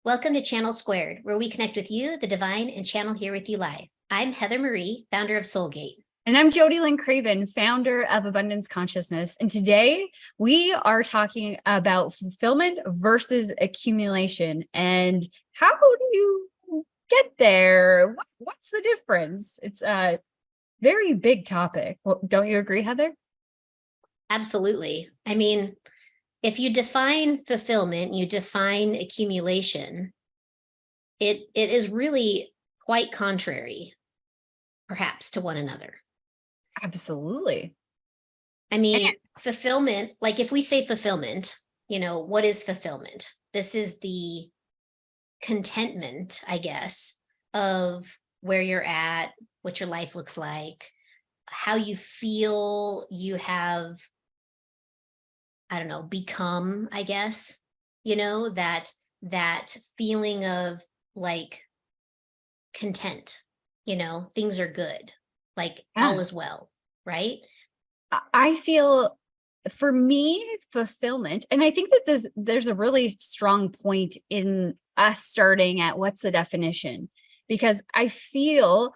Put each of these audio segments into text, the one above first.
Welcome to Channel Squared, where we connect with you, the divine, and channel here with you live. I'm Heather Marie, founder of Soulgate. And I'm Jody Lynn Craven, founder of Abundance Consciousness. And today we are talking about fulfillment versus accumulation. And how do you get there? What's the difference? It's a very big topic. Don't you agree, Heather? Absolutely. I mean, if you define fulfillment, you define accumulation, it is really quite contrary, perhaps, to one another. Absolutely. I mean, fulfillment, like if we say fulfillment, what is fulfillment? This is the contentment, I guess, of where you're at, what your life looks like, how you feel you have, I don't know, become, I guess, that feeling of like content, things are good, like all is well, right? I feel for me, fulfillment, and I think that there's a really strong point in us starting at what's the definition, because I feel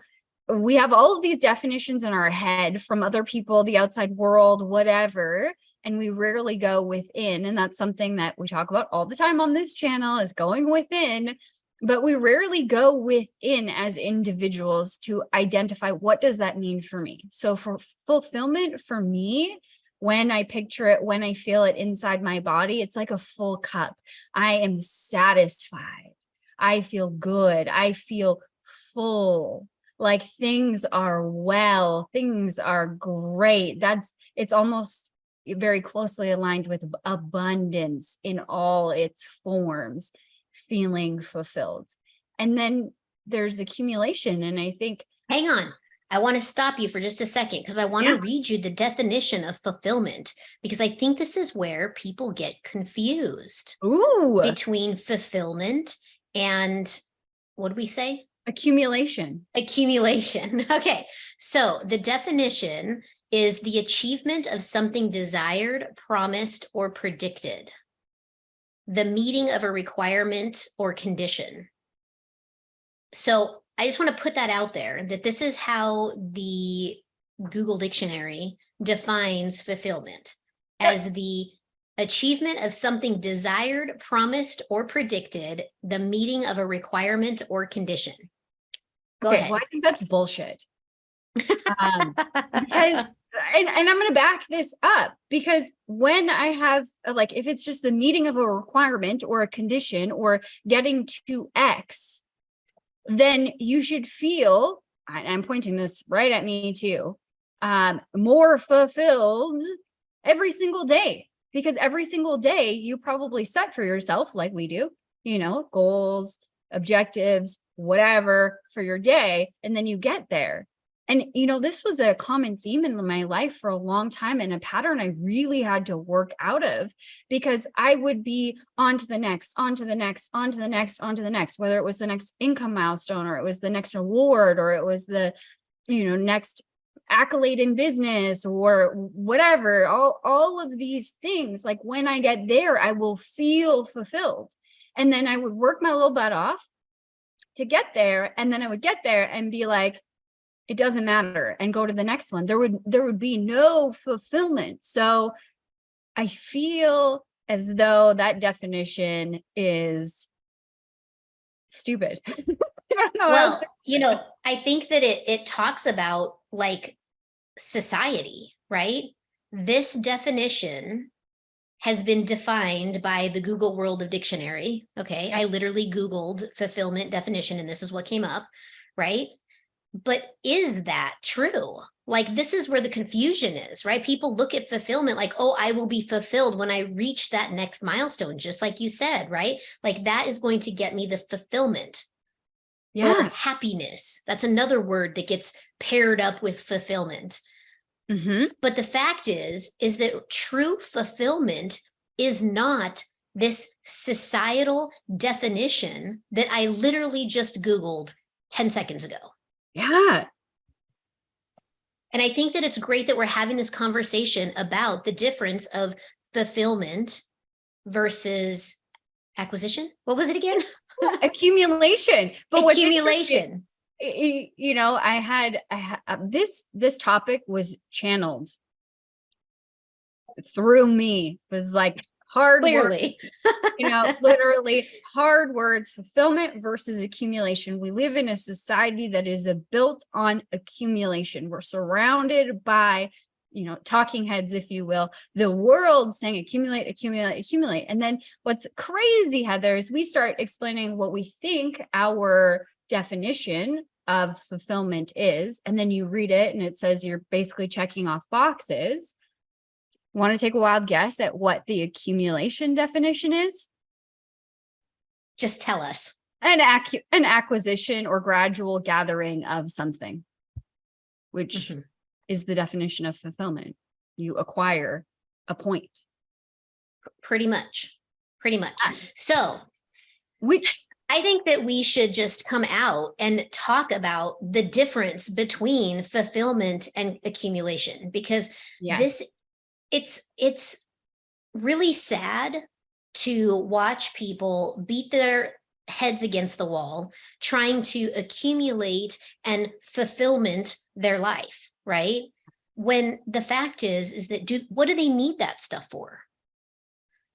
we have all of these definitions in our head from other people, the outside world, whatever, and we rarely go within. And that's something that we talk about all the time on this channel, is going within. But we rarely go within as individuals to identify what does that mean for me. So for fulfillment, for me, when I picture it, when I feel it inside my body, it's like a full cup. I am satisfied. I feel good. I feel full. Like things are well, things are great. It's almost very closely aligned with abundance in all its forms, feeling fulfilled. And then there's accumulation. And I think, hang on, I want to stop you for just a second, because I want to read you the definition of fulfillment, because I think this is where people get confused between fulfillment and, what do we say? Accumulation. Accumulation. Okay. So the definition is the achievement of something desired, promised, or predicted. The meeting of a requirement or condition. So I just want to put that out there, that this is how the Google Dictionary defines fulfillment, as the achievement of something desired, promised, or predicted, the meeting of a requirement or condition. Go ahead. Well, I think that's bullshit. Because and I'm going to back this up, because when I have, like, if it's just the meeting of a requirement or a condition or getting to X, then you should feel, I'm pointing this right at me too, more fulfilled every single day, because every single day you probably set for yourself, like we do, goals, objectives, whatever for your day, and then you get there. And, this was a common theme in my life for a long time, and a pattern I really had to work out of, because I would be on to the next, on to the next, on to the next, on to the next, whether it was the next income milestone, or it was the next award, or it was the, next accolade in business, or whatever, all of these things. Like when I get there, I will feel fulfilled. And then I would work my little butt off to get there. And then I would get there and be like, it doesn't matter, and go to the next one. There would be no fulfillment. So I feel as though that definition is stupid. Well, I think that it talks about like society, right? This definition has been defined by the Google World of Dictionary. Okay. I literally Googled fulfillment definition, and this is what came up, right? But is that true? Like, this is where the confusion is, right? People look at fulfillment like, oh, I will be fulfilled when I reach that next milestone, just like you said, right? Like that is going to get me the fulfillment. Or happiness. That's another word that gets paired up with fulfillment. Mm-hmm. But the fact is that true fulfillment is not this societal definition that I literally just Googled 10 seconds ago. Yeah. And I think that it's great that we're having this conversation about the difference of fulfillment versus Acquisition? What was it again? Accumulation. But what's Accumulation. you know, I had this topic was channeled through me. It was like hard Clearly. words, you know, literally hard words, fulfillment versus accumulation. We live in a society that is built on accumulation. We're surrounded by, you know, talking heads, if you will, the world saying accumulate, accumulate, accumulate. And then what's crazy, Heather, is we start explaining what we think our definition of fulfillment is. And then you read it and it says you're basically checking off boxes. Want to take a wild guess at what the accumulation definition is? Just tell us. An acquisition or gradual gathering of something, which is the definition of fulfillment. You acquire a point. Pretty much. So, which I think that we should just come out and talk about the difference between fulfillment and accumulation, because it's really sad to watch people beat their heads against the wall trying to accumulate and fulfillment their life, right? When the fact is that what do they need that stuff for?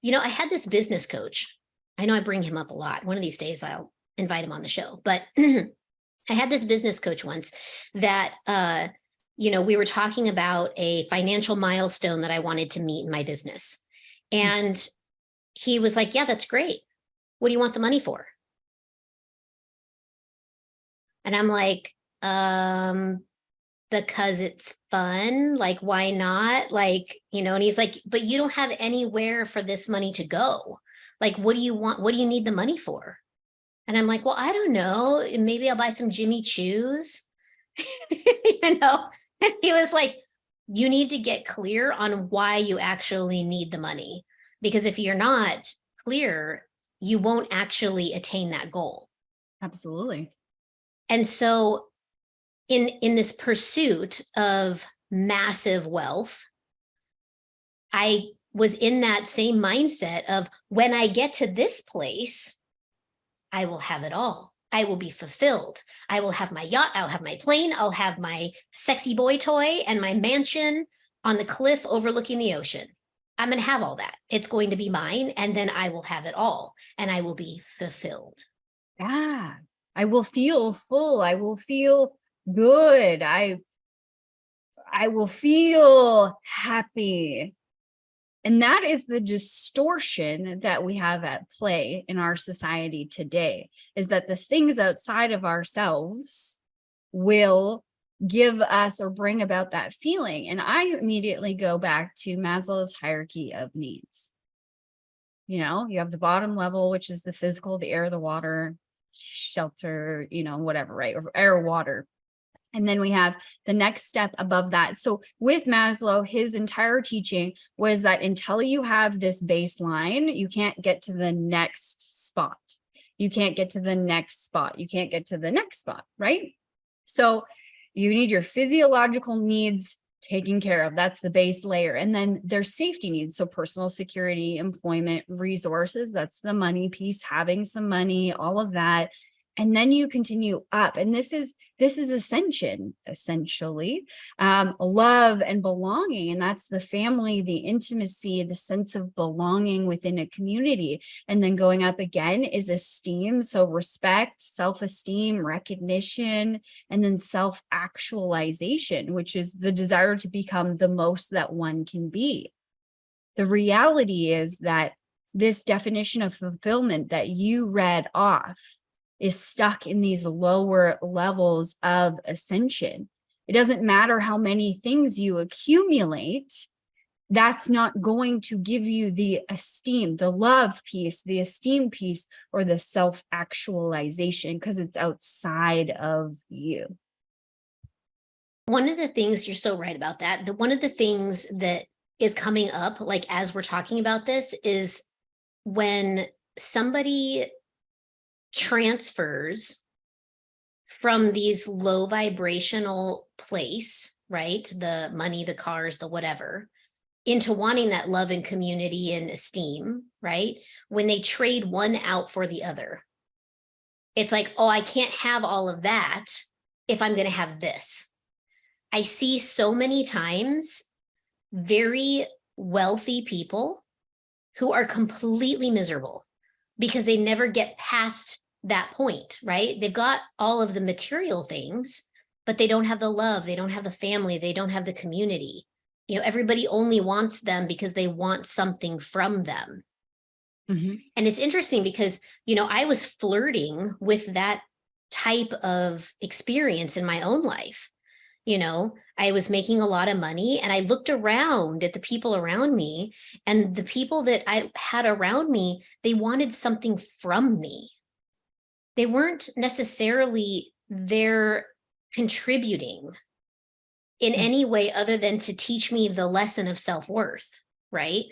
You know, I had this business coach. I know I bring him up a lot. One of these days I'll invite him on the show, but I had this business coach once that you know, we were talking about a financial milestone that I wanted to meet in my business. And he was like, yeah, that's great. What do you want the money for? And I'm like, because it's fun. Like, why not? Like, you know, and he's like, but you don't have anywhere for this money to go. Like, what do you want? What do you need the money for? And I'm like, well, I don't know. Maybe I'll buy some Jimmy Choos, you know? And he was like, you need to get clear on why you actually need the money. Because if you're not clear, you won't actually attain that goal. Absolutely. And so in this pursuit of massive wealth, I was in that same mindset of when I get to this place, I will have it all. I will be fulfilled. I will have my yacht. I'll have my plane. I'll have my sexy boy toy and my mansion on the cliff overlooking the ocean. I'm going to have all that. It's going to be mine. And then I will have it all and I will be fulfilled. Yeah. I will feel full. I will feel good. I will feel happy. And that is the distortion that we have at play in our society today, is that the things outside of ourselves will give us or bring about that feeling. And I immediately go back to Maslow's hierarchy of needs. You know, you have the bottom level, which is the physical, the air, the water, shelter, you know, whatever, right? Or air, water. And then we have the next step above that. So with Maslow, his entire teaching was that until you have this baseline, you can't get to the next spot. You can't get to the next spot. You can't get to the next spot, right? So you need your physiological needs taken care of. That's the base layer. And then there's safety needs. So personal security, employment, resources, that's the money piece, having some money, all of that. And then you continue up. And this is ascension, essentially, love and belonging. And that's the family, the intimacy, the sense of belonging within a community. And then going up again is esteem. So respect, self-esteem, recognition, and then self-actualization, which is the desire to become the most that one can be. The reality is that this definition of fulfillment that you read off is stuck in these lower levels of ascension. It doesn't matter how many things you accumulate, that's not going to give you the esteem, the love piece, the esteem piece, or the self-actualization, because it's outside of you. One of the things, you're so right about that. One of the things that is coming up, like as we're talking about this, is when somebody transfers from these low vibrational place, right? The money, the cars, the whatever, into wanting that love and community and esteem, right? When they trade one out for the other. It's like, oh, I can't have all of that if I'm going to have this. I see so many times very wealthy people who are completely miserable because they never get past that point, right? They've got all of the material things, but they don't have the love, they don't have the family, they don't have the community. You know, everybody only wants them because they want something from them. Mm-hmm. And it's interesting because, you know, I was flirting with that type of experience in my own life. You know, I was making a lot of money and I looked around at the people around me, and the people that I had around me, they wanted something from me. They weren't necessarily there contributing in any way other than to teach me the lesson of self-worth, right?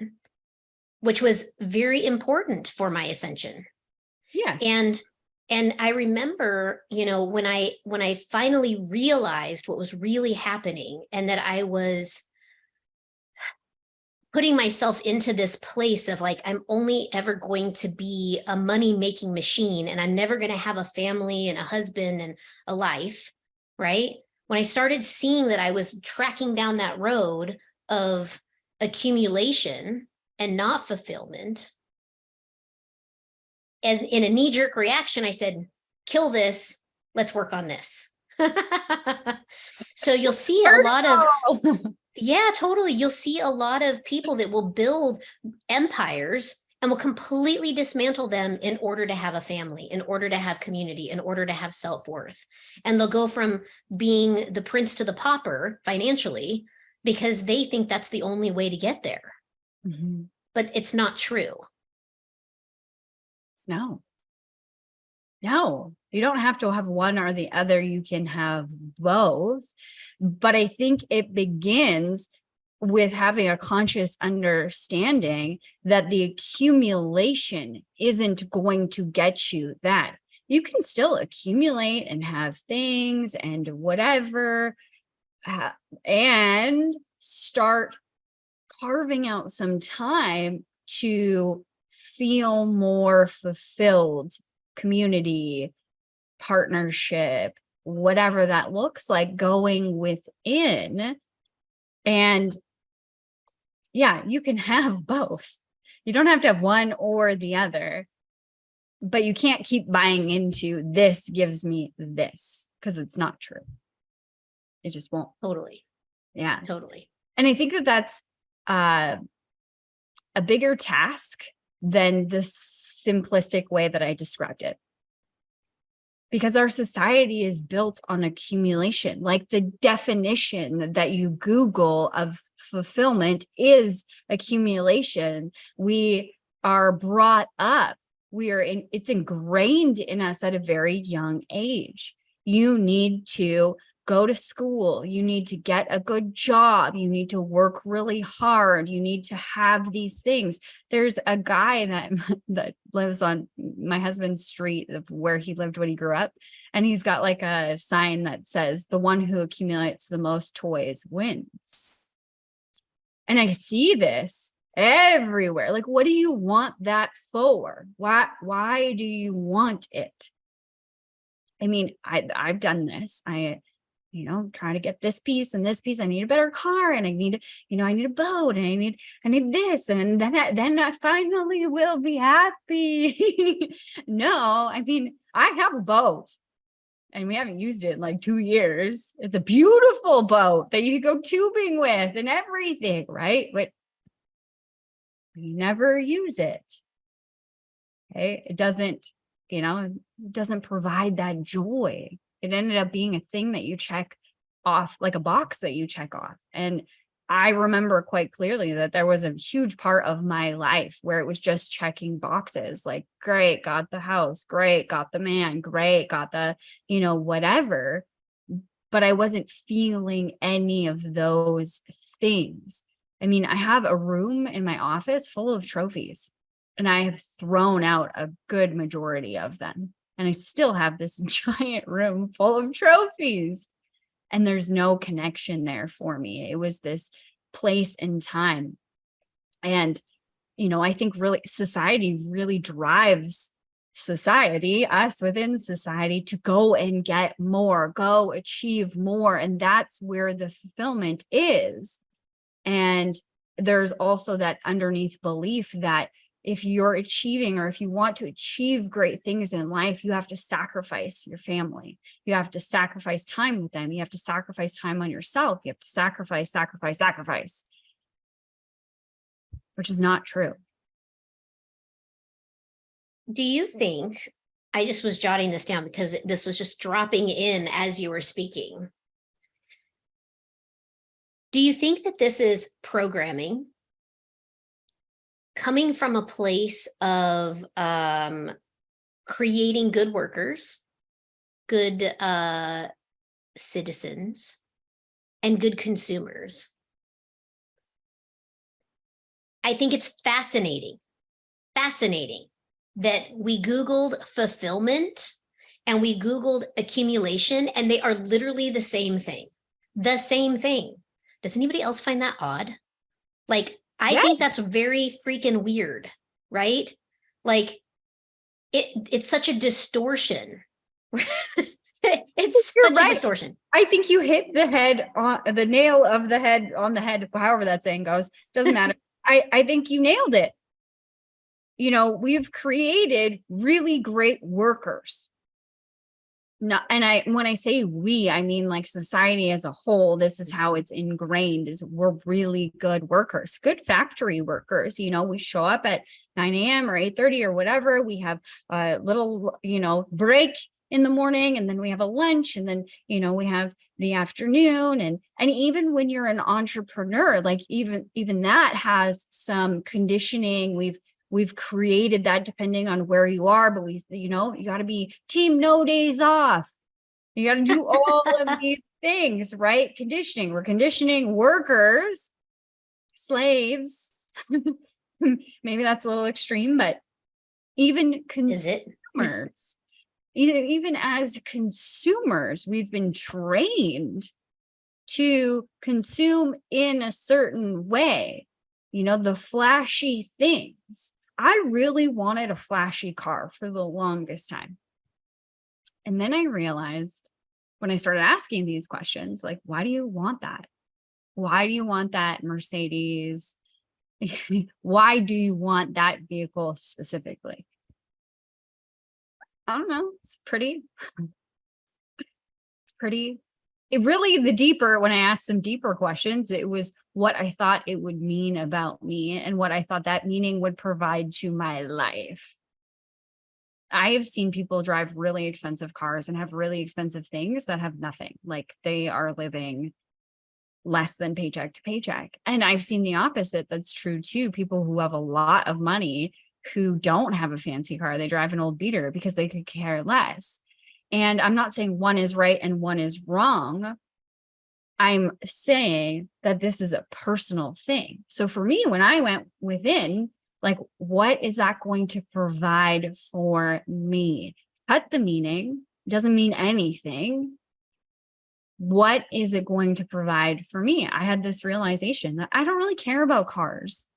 Which was very important for my ascension. Yes. And I remember, you know, when I finally realized what was really happening and that I was putting myself into this place of like, I'm only ever going to be a money-making machine and I'm never going to have a family and a husband and a life, right? When I started seeing that I was tracking down that road of accumulation and not fulfillment, as in a knee-jerk reaction, I said, kill this, let's work on this. So you'll see a lot of, yeah, totally. You'll see a lot of people that will build empires and will completely dismantle them in order to have a family, in order to have community, in order to have self-worth. And they'll go from being the prince to the pauper financially because they think that's the only way to get there. Mm-hmm. But it's not true. No, you don't have to have one or the other. You can have both. But I think it begins with having a conscious understanding that the accumulation isn't going to get you that. You can still accumulate and have things and whatever, and start carving out some time to feel more fulfilled, community, partnership, whatever that looks like, going within. And yeah, you can have both. You don't have to have one or the other, but you can't keep buying into this gives me this, because it's not true. It just won't. Totally. Yeah. Totally. And I think that that's a bigger task than the simplistic way that I described it. Because our society is built on accumulation. Like the definition that you Google of fulfillment is accumulation. We are brought up. It's ingrained in us at a very young age. You need to go to school. You need to get a good job. You need to work really hard. You need to have these things. There's a guy that lives on my husband's street of where he lived when he grew up. And he's got like a sign that says, the one who accumulates the most toys wins. And I see this everywhere. Like, what do you want that for? Why do you want it? I mean, I've done this. Trying to get this piece and this piece. I need a better car, and I need a boat, and I need this, and then I finally will be happy. No, I mean, I have a boat, and we haven't used it in like 2 years. It's a beautiful boat that you could go tubing with and everything, right? But we never use it. Okay, it doesn't provide that joy. It ended up being a thing that you check off, like a box that you check off. And I remember quite clearly that there was a huge part of my life where it was just checking boxes, like, great, got the house, great, got the man, great, got the, whatever. But I wasn't feeling any of those things. I mean, I have a room in my office full of trophies, and I have thrown out a good majority of them. And I still have this giant room full of trophies, and there's no connection there for me. It was this place and time. And, I think really society really drives us within society to go and get more, go achieve more. And that's where the fulfillment is. And there's also that underneath belief that if you're achieving, or if you want to achieve great things in life, you have to sacrifice your family. You have to sacrifice time with them. You have to sacrifice time on yourself. You have to sacrifice, which is not true. Do you think, I just was jotting this down because this was just dropping in as you were speaking. Do you think that this is programming coming from a place of creating good workers, good citizens, and good consumers? I think it's fascinating that we Googled fulfillment and we Googled accumulation, and they are literally the same thing. Does anybody else find that odd? Like, I think that's very freaking weird, right? Like, it's such a distortion. It's such a distortion. I think you hit the nail of the head on the head, however that saying goes. Doesn't matter. I think you nailed it. We've created really great workers. No, and when I say we, I mean like society as a whole. This is how it's ingrained, is we're really good workers, good factory workers. We show up at 9 a.m. or 8:30 or whatever. We have a little, break in the morning, and then we have a lunch, and then, we have the afternoon. And even when you're an entrepreneur, like even that has some conditioning. We've created that depending on where you are, but you got to be team no days off. You got to do all of these things, right? Conditioning. We're conditioning workers, slaves. Maybe that's a little extreme, but even consumers, even as consumers, we've been trained to consume in a certain way. The flashy things. I really wanted a flashy car for the longest time. And then I realized when I started asking these questions, like, why do you want that? Why do you want that Mercedes? Why do you want that vehicle specifically? I don't know. It's pretty. It really, when I asked some deeper questions, it was what I thought it would mean about me and what I thought that meaning would provide to my life. I have seen people drive really expensive cars and have really expensive things that have nothing. Like, they are living less than paycheck to paycheck. And I've seen the opposite. That's true too. People who have a lot of money who don't have a fancy car, they drive an old beater because they could care less. And I'm not saying one is right and one is wrong. I'm saying that this is a personal thing. So for me, when I went within, like, what is that going to provide for me? Cut the meaning. It doesn't mean anything. What is it going to provide for me? I had this realization that I don't really care about cars.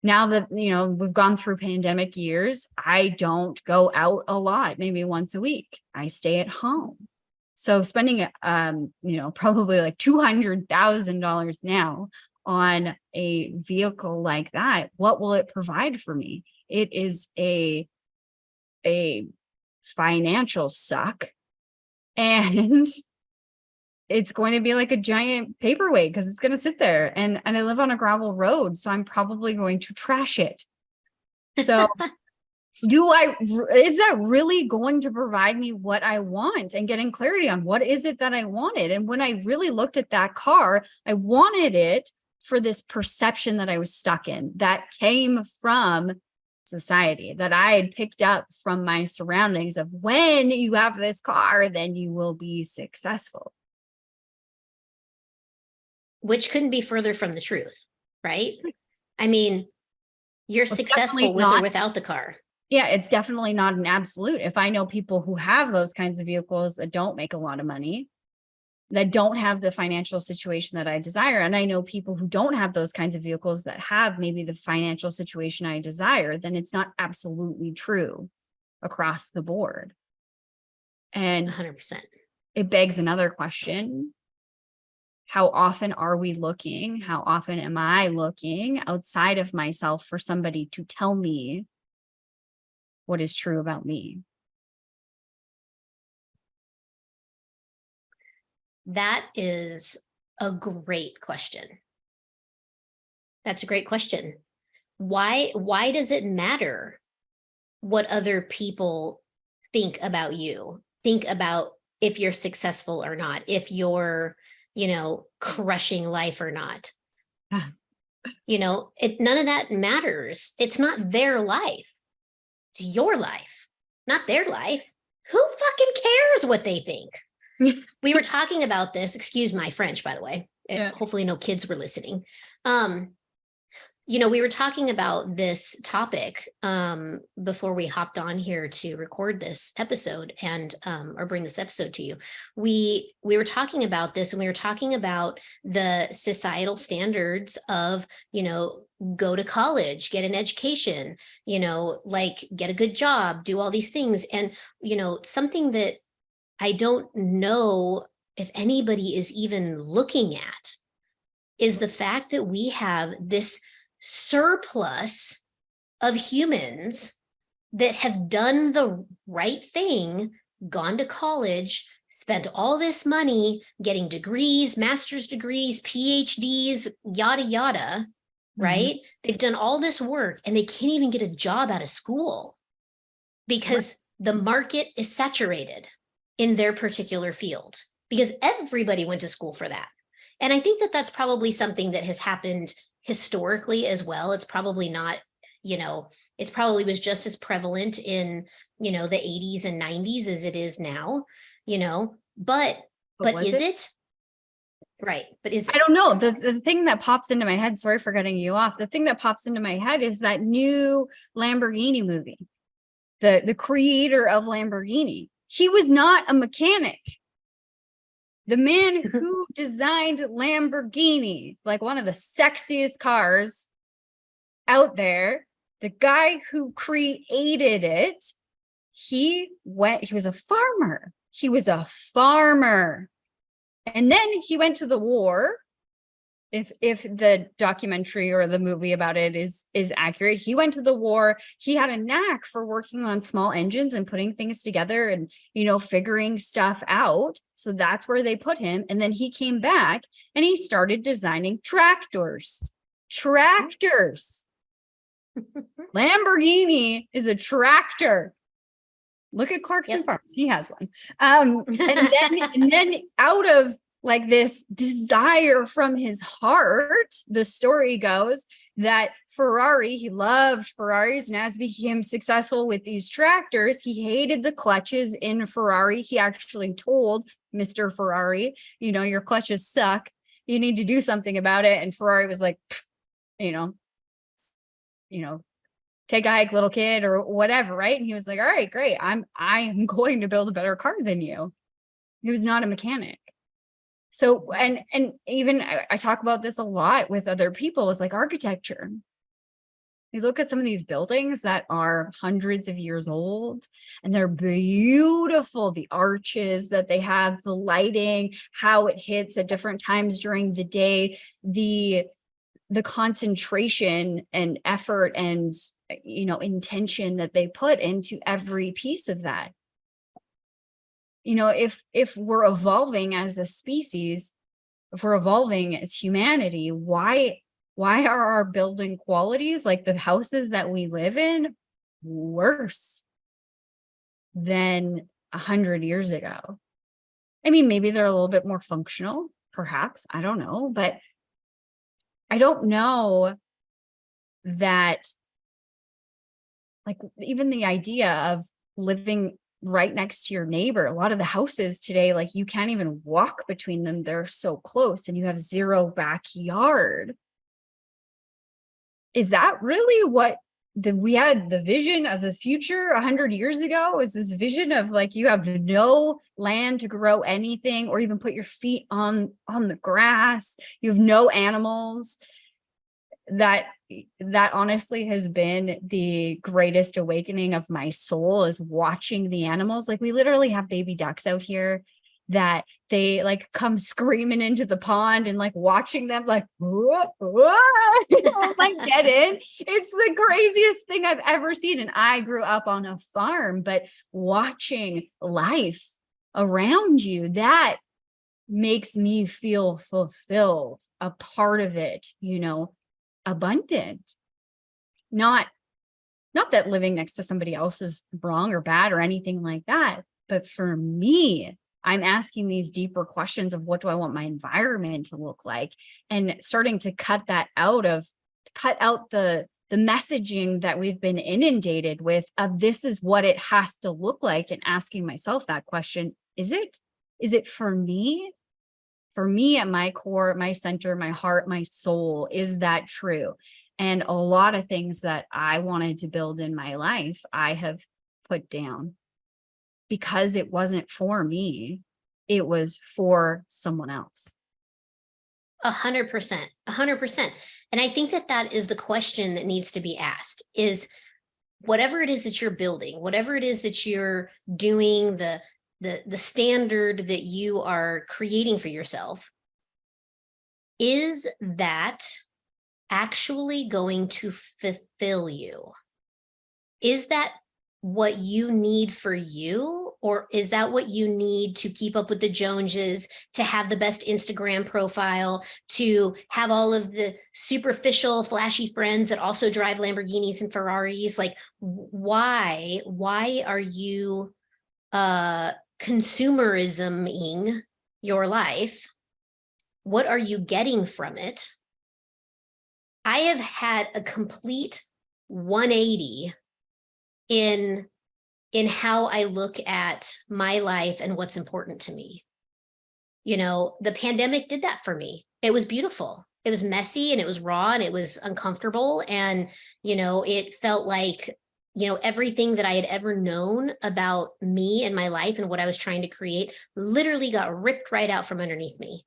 Now that, we've gone through pandemic years, I don't go out a lot, maybe once a week. I stay at home. So spending, probably like $200,000 now on a vehicle like that, what will it provide for me? It is a financial suck. And it's going to be like a giant paperweight because it's going to sit there, and I live on a gravel road, so I'm probably going to trash it. So is that really going to provide me what I want, and getting clarity on what is it that I wanted? And when I really looked at that car, I wanted it for this perception that I was stuck in, that came from society, that I had picked up from my surroundings of, when you have this car, then you will be successful. Which couldn't be further from the truth, right? I mean, you're successful with or without the car. Yeah, it's definitely not an absolute. If I know people who have those kinds of vehicles that don't make a lot of money, that don't have the financial situation that I desire. And I know people who don't have those kinds of vehicles that have maybe the financial situation I desire, then it's not absolutely true across the board. And 100%. It begs another question. How often are we looking? How often am I looking outside of myself for somebody to tell me what is true about me? That is a great question. That's a great question. Why does it matter what other people think about you? Think about if you're successful or not, if you're, crushing life or not. None of that matters. It's not their life. It's your life, not their life. Who fucking cares what they think? We were talking about this, excuse my French, by the way. Yeah. Hopefully no kids were listening. We were talking about this topic before we hopped on here to record this episode and or bring this episode to you. We were talking about this, and we were talking about the societal standards of, go to college, get an education, like get a good job, do all these things. And, something that I don't know if anybody is even looking at is the fact that we have this surplus of humans that have done the right thing, gone to college, spent all this money getting degrees, master's degrees, PhDs, yada, yada, right? They've done all this work and they can't even get a job out of school because the market is saturated in their particular field because everybody went to school for that. And I think that that's probably something that has happened historically as well. It's probably not, it's probably was just as prevalent in, the 80s and 90s as it is now, but is it? Right. But is it? I don't know. The thing that pops into my head, sorry for cutting you off. The thing that pops into my head is that new Lamborghini movie. The creator of Lamborghini. He was not a mechanic. The man who designed Lamborghini, like one of the sexiest cars out there, the guy who created it, he was a farmer. He was a farmer. And then he went to the war. If the documentary or the movie about it is accurate, he went to the war. He had a knack for working on small engines and putting things together and, figuring stuff out. So that's where they put him. And then he came back and he started designing tractors. Lamborghini is a tractor. Look at Clarkson Farms. He has one. And then out of like this desire from his heart, the story goes that he loved Ferraris, and as he became successful with these tractors, he hated the clutches in Ferrari. He actually told Mr. Ferrari, your clutches suck. You need to do something about it. And Ferrari was like, take a hike, little kid, or whatever, right? And he was like, all right, great. I am going to build a better car than you. He was not a mechanic. So, and even I talk about this a lot with other people, is like architecture. You look at some of these buildings that are hundreds of years old and they're beautiful. The arches that they have, the lighting, how it hits at different times during the day, the concentration and effort and, intention that they put into every piece of that. If we're evolving as a species, if we're evolving as humanity, why are our building qualities, like the houses that we live in, worse than 100 years ago? I mean, maybe they're a little bit more functional, perhaps, I don't know, but I don't know that, like, even the idea of living right next to your neighbor, a lot of the houses today, like, you can't even walk between them. They're so close and you have zero backyard. Is that really what we had the vision of the future 100 years ago is this vision of like, you have no land to grow anything or even put your feet on the grass. You have no animals. That honestly has been the greatest awakening of my soul, is watching the animals. Like, we literally have baby ducks out here that they like come screaming into the pond, and like watching them like, whoa, whoa, like get in. It's the craziest thing I've ever seen. And I grew up on a farm, but watching life around you, that makes me feel fulfilled, a part of it, you know, abundant. Not that living next to somebody else is wrong or bad or anything like that, but for me, I'm asking these deeper questions of what do I want my environment to look like, and starting to cut out the messaging that we've been inundated with of this is what it has to look like, and asking myself that question, is it for me? For me, at my core, my center, my heart, my soul, is that true? And a lot of things that I wanted to build in my life, I have put down because it wasn't for me. It was for someone else. 100%, 100%. And I think that is the question that needs to be asked, is whatever it is that you're building, whatever it is that you're doing, the standard that you are creating for yourself, is that actually going to fulfill you? Is that what you need for you? Or is that what you need to keep up with the Joneses, to have the best Instagram profile, to have all of the superficial, flashy friends that also drive Lamborghinis and Ferraris? Like, why are you consumerisming your life? What are you getting from it? I have had a complete 180 in how I look at my life and what's important to me. You know, the pandemic did that for me. It was beautiful. It was messy and it was raw and it was uncomfortable. And, you know, it felt like, you know, everything that I had ever known about me and my life and what I was trying to create literally got ripped right out from underneath me.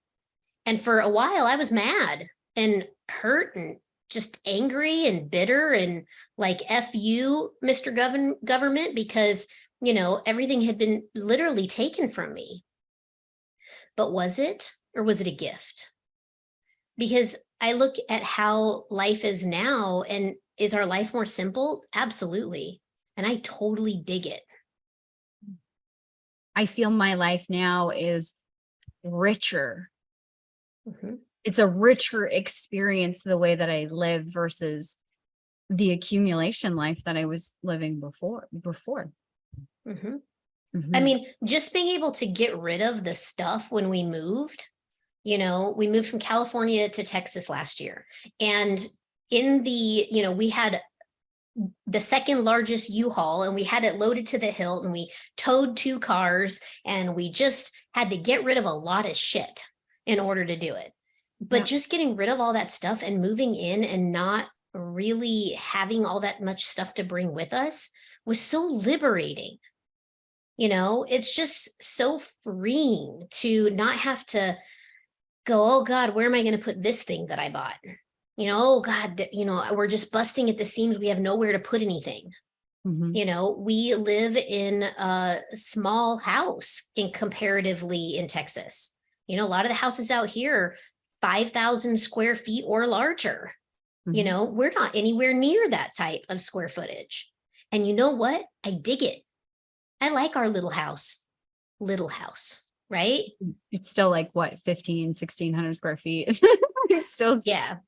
And for a while I was mad and hurt and just angry and bitter and like, F you, Mr. Government, because, you know, everything had been literally taken from me. But was it, or was it a gift? Because I look at how life is now, and is our life more simple? Absolutely. And I totally dig it. I feel my life now is richer. Mm-hmm. It's a richer experience the way that I live versus the accumulation life that I was living before. Mm-hmm. Mm-hmm. I mean, just being able to get rid of the stuff when we moved, you know, we moved from California to Texas last year. And in the, you know, we had the second largest U-Haul and we had it loaded to the hilt and we towed 2 cars and we just had to get rid of a lot of shit in order to do it. But just getting rid of all that stuff and moving in and not really having all that much stuff to bring with us was so liberating. You know, it's just so freeing to not have to go, oh God, where am I going to put this thing that I bought? You know, oh God, you know, we're just busting at the seams. We have nowhere to put anything. Mm-hmm. You know, we live in a small house comparatively in Texas. You know, a lot of the houses out here, 5,000 square feet or larger. Mm-hmm. You know, we're not anywhere near that type of square footage. And you know what? I dig it. I like our little house, right? It's still like what, 1,600 square feet. It's still, yeah.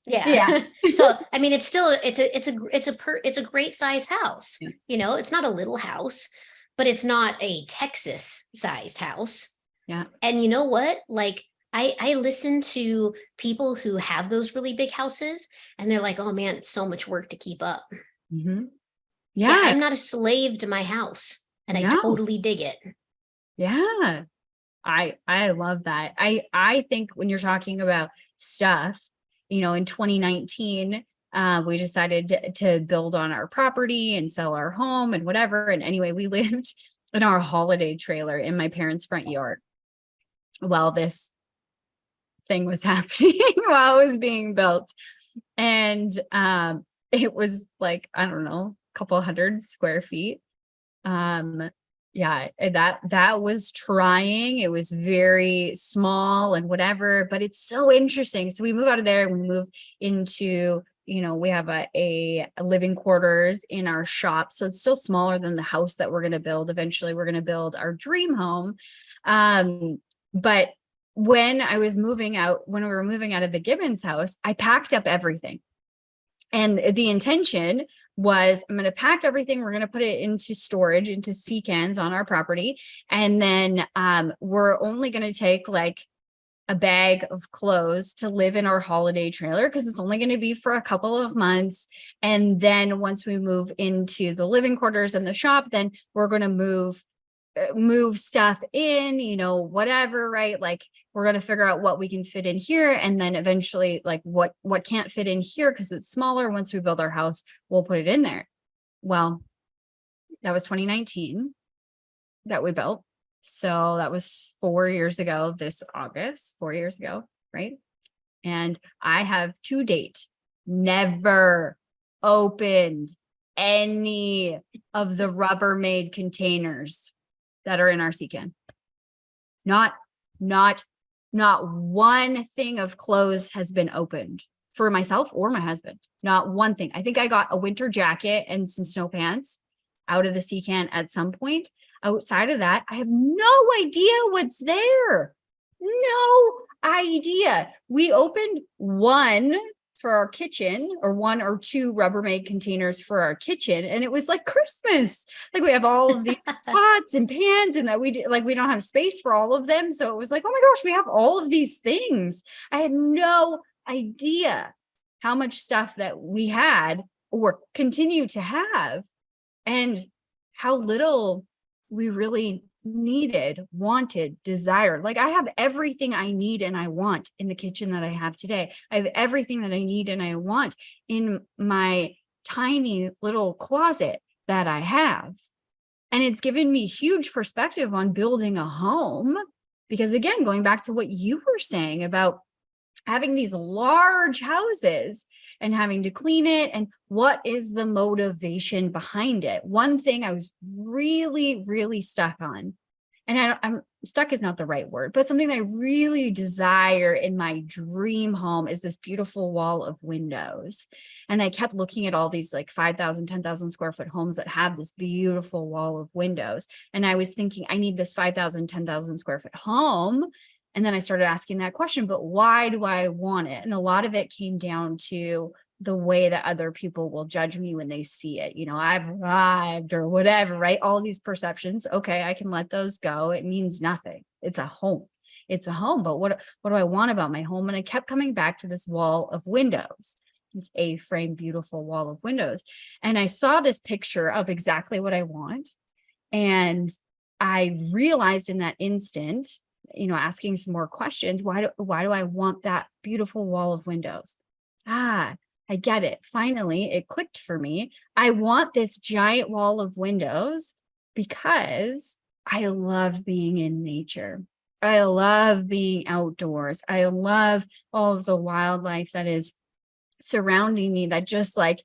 So, I mean, it's a great size house. Yeah. You know, it's not a little house, but it's not a Texas sized house. Yeah. And you know what? Like, I listen to people who have those really big houses and they're like, oh man, it's so much work to keep up. Mm-hmm. Yeah. I'm not a slave to my house. And I totally dig it. Yeah. I love that. I think when you're talking about stuff, you know, in 2019, We decided to build on our property and sell our home and whatever. And anyway, we lived in our holiday trailer in my parents' front yard while this thing was happening, while it was being built. And it was like, I don't know, a couple hundred square feet. Yeah, that was trying. It was very small and whatever, but it's so interesting. So we move out of there and we move into, we have a living quarters in our shop. So it's still smaller than the house that we're going to build. Eventually we're going to build our dream home. But when we were moving out of the Gibbons house, I packed up everything. And the intention was, I'm going to pack everything. We're going to put it into storage, into sea cans on our property. And then we're only going to take like a bag of clothes to live in our holiday trailer, because it's only going to be for a couple of months. And then once we move into the living quarters and the shop, then we're going to move stuff in, whatever, right? Like we're going to figure out what we can fit in here. And then eventually like what can't fit in here because it's smaller. Once we build our house, we'll put it in there. Well, that was 2019 that we built. So that was 4 years ago, this August, 4 years ago, right? And I have to date never opened any of the Rubbermaid containers that are in our sea can. Not one thing of clothes has been opened for myself or my husband. Not one thing. I think I got a winter jacket and some snow pants out of the sea can at some point. Outside of that, I have no idea what's there. No idea. We opened one for our kitchen, or one or two Rubbermaid containers for our kitchen. And it was like Christmas. Like we have all of these pots and pans, and that we don't have space for all of them. So it was like, oh my gosh, we have all of these things. I had no idea how much stuff that we had or continue to have, and how little we really needed, wanted, desired. Like I have everything I need and I want in the kitchen that I have today. I have everything that I need and I want in my tiny little closet that I have. And it's given me huge perspective on building a home, because again, going back to what you were saying about having these large houses and having to clean it, and what is the motivation behind it? One thing I was really, really stuck on, and I'm stuck is not the right word, but something that I really desire in my dream home is this beautiful wall of windows. And I kept looking at all these like 5,000, 10,000 square foot homes that have this beautiful wall of windows. And I was thinking, I need this 5,000, 10,000 square foot home. And then I started asking that question, but why do I want it? And a lot of it came down to the way that other people will judge me when they see it. I've arrived or whatever, right? All these perceptions. Okay, I can let those go. It means nothing. It's a home. It's a home. But what do I want about my home? And I kept coming back to this wall of windows, this A-frame, beautiful wall of windows. And I saw this picture of exactly what I want. And I realized in that instant, asking some more questions, why do I want that beautiful wall of windows? I get it. Finally, it clicked for me. I want this giant wall of windows because I love being in nature. I love being outdoors. I love all of the wildlife that is surrounding me, that just like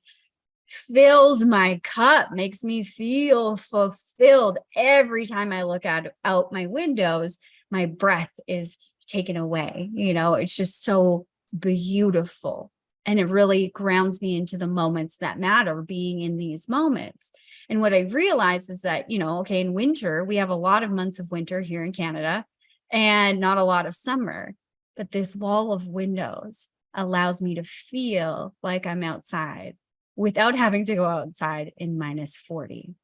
fills my cup, makes me feel fulfilled. Every time I look out my windows, my breath is taken away. It's just so beautiful. And it really grounds me into the moments that matter, being in these moments. And what I realized is that, okay, in winter, we have a lot of months of winter here in Canada and not a lot of summer. But this wall of windows allows me to feel like I'm outside without having to go outside in -40.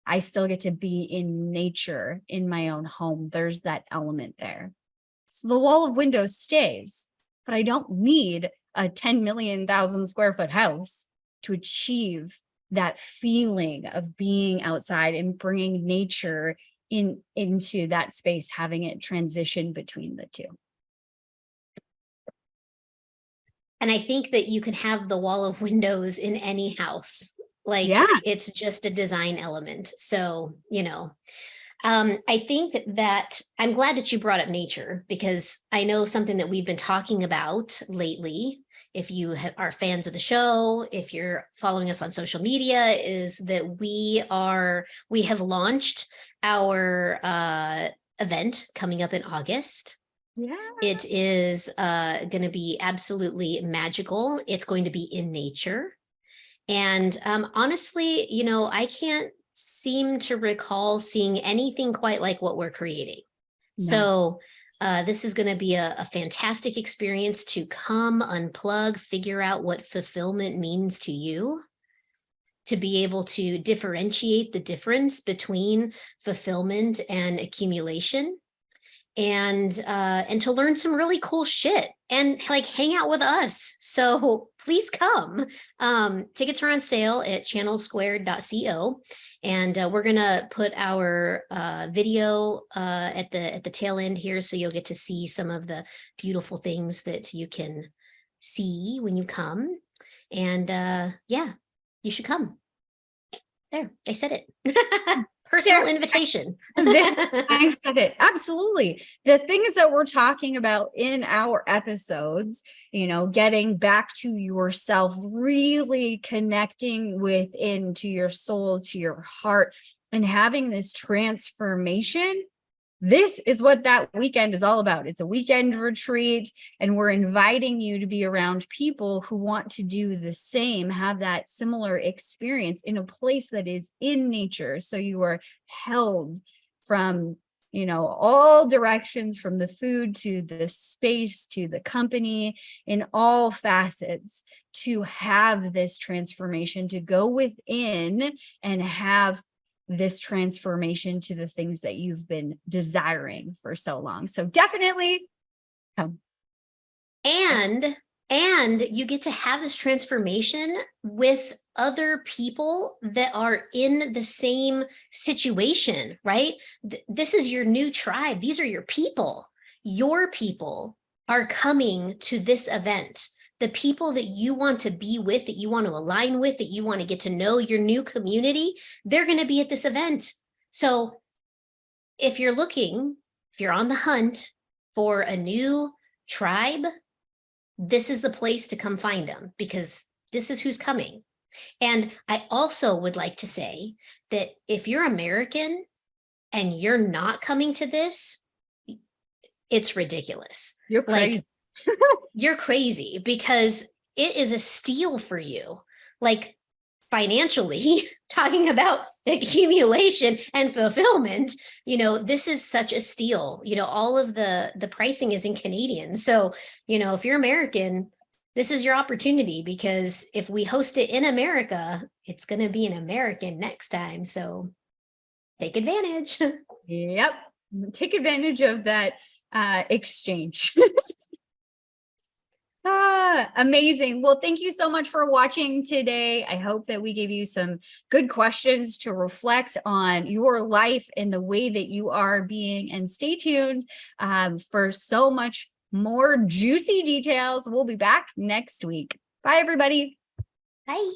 I still get to be in nature in my own home. There's that element there. So the wall of windows stays, but I don't need a 10 million thousand square foot house to achieve that feeling of being outside and bringing nature into that space, having it transition between the two. And I think that you can have the wall of windows in any house. Like, Yeah. it's just a design element. So, I think that I'm glad that you brought up nature, because I know something that we've been talking about lately. If you are fans of the show, if you're following us on social media, is that we have launched our event coming up in August. Yeah. It is going to be absolutely magical. It's going to be in nature. And honestly, I can't seem to recall seeing anything quite like what we're creating. No. So this is going to be a fantastic experience to come, unplug, figure out what fulfillment means to you, to be able to differentiate the difference between fulfillment and accumulation, and to learn some really cool shit and like hang out with us. So please come. Tickets are on sale at channelsquared.co, and we're gonna put our video at the tail end here, so you'll get to see some of the beautiful things that you can see when you come. And yeah, you should come. There, I said it. Personal invitation. I said it. Absolutely. The things that we're talking about in our episodes, getting back to yourself, really connecting within to your soul, to your heart, and having this transformation. This is what that weekend is all about. It's a weekend retreat, and we're inviting you to be around people who want to do the same, have that similar experience in a place that is in nature. So you are held from, all directions, from the food to the space to the company, in all facets, to have this transformation, to go within and have this transformation to the things that you've been desiring for so long. So definitely come. And you get to have this transformation with other people that are in the same situation, right? This is your new tribe. These are your people. Your people are coming to this event. The people that you want to be with, that you want to align with, that you want to get to know, your new community, they're going to be at this event. So if you're on the hunt for a new tribe, this is the place to come find them, because this is who's coming. And I also would like to say that if you're American and you're not coming to this, it's ridiculous. You're crazy. You're crazy, because it is a steal for you. Like, financially, talking about accumulation and fulfillment, this is such a steal. All of the pricing is in Canadian. So, if you're American, this is your opportunity, because if we host it in America, it's going to be an American next time. So take advantage. Yep. Take advantage of that exchange. Amazing. Well, thank you so much for watching today. I hope that we gave you some good questions to reflect on your life and the way that you are being. And stay tuned for so much more juicy details. We'll be back next week. Bye, everybody. Bye.